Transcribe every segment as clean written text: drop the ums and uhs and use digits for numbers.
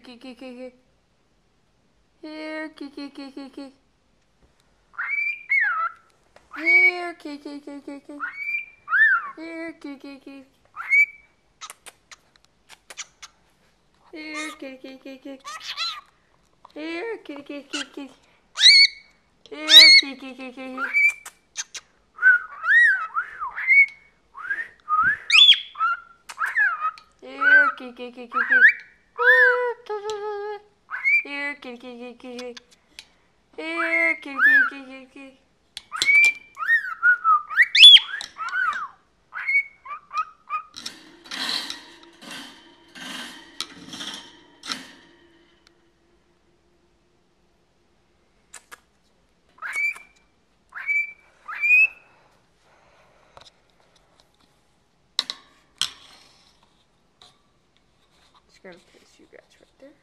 kiki. Here, kiki. Here, kiki. Here, kiki. Here, kiki. Here, kiki. Here, kiki. Here, kiki. Here, kiki. Here, kiki. Just gonna place you guys right there.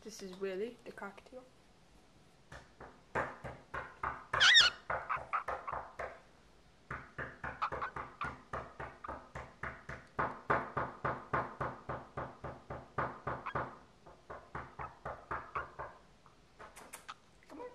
This is Willy the cockatiel. Come on.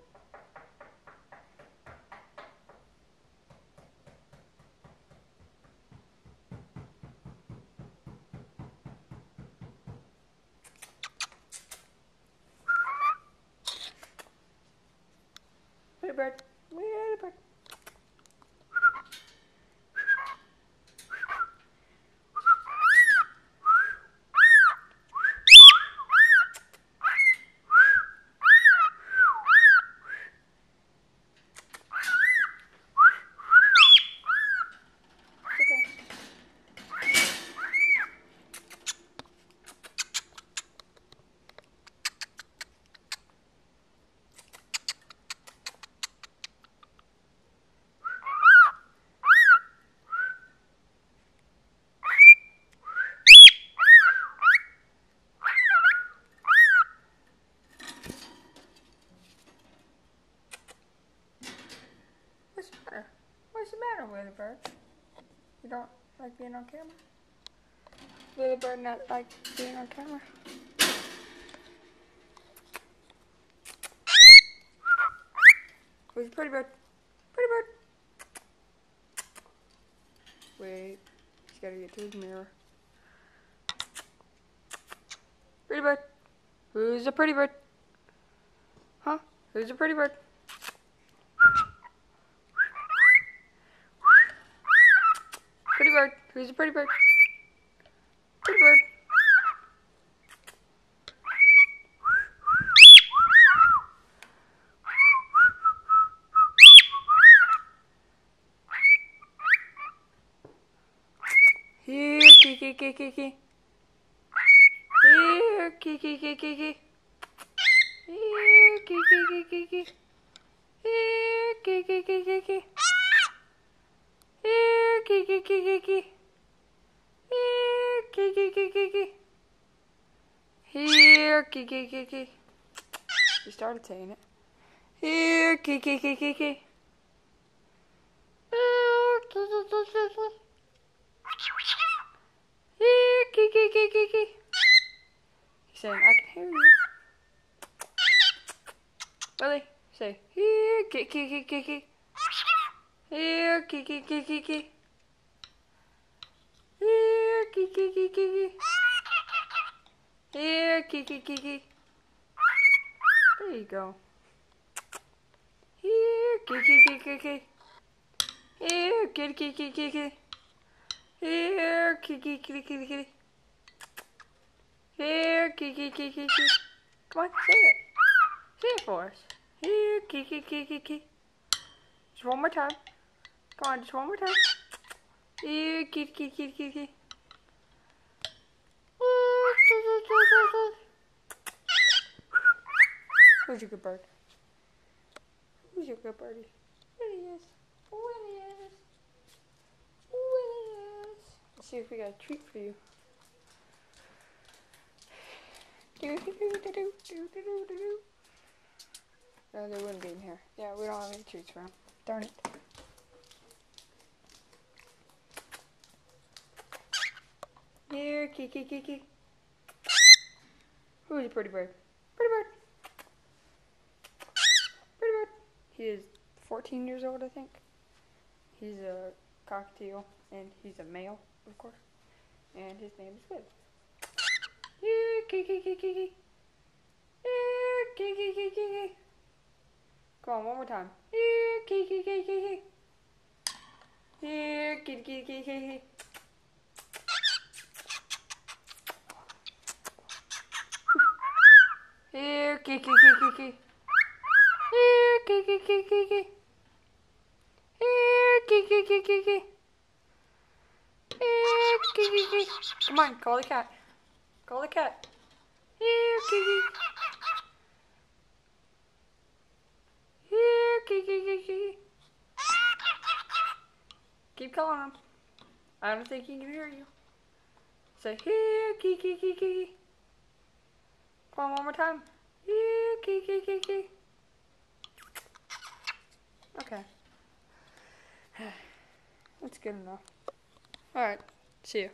Willy Bird. Willy Bird. What's the matter, Willy Bird? You don't like being on camera? Willy Bird not like being on camera? Where's the pretty bird? Pretty bird! Wait, he's gotta get to his mirror. Pretty bird! Who's the pretty bird? Huh? Who's the pretty bird? Pretty bird. Who's the pretty bird? Pretty bird. Here, kiki. Here, kiki. Here, kiki. Here, kiki. Here, kiki. Here, kiki. Here, kiki. She started saying it. Here, kiki. Here, kiki. He's saying, I can hear you. Willy, say, here, kiki. Here, kiki. Here, kiki. Here, kiki. There you go. Here, kiki. Here, kiki. Here, kiki. Here, kiki. Come on, say it. Say it for us. Here, kiki. Just one more time. Come on, just one more time. Here, kiki. Who's your good bird? Who's your good birdie? Willy is. Let's see if we got a treat for you. No, they wouldn't be in here. Yeah, we don't have any treats for him. Darn it. Here, kiki. Who's a pretty bird? Pretty bird. Pretty bird. He is 14 years old, I think. He's a cockatiel, and he's a male, of course. And his name is Willy. Here, kiki, kiki, kiki. Here, kiki, kiki, kiki. Come on, one more time. Here, kiki, kiki, kiki. Here, kitty, kitty, kitty, kitty. Here, kiki, kiki, kiki. Here, kiki, kiki, kiki. Here, kiki, kiki, kiki. Here, kiki, kiki. Come on, call the cat. Call the cat. Here, kiki. Here, kiki, kiki. Keep calling him. I don't think he can hear you. Say, here, kiki, kiki. Come on, one more time. Here, kiki, kiki. Okay. That's good enough. Alright, see you.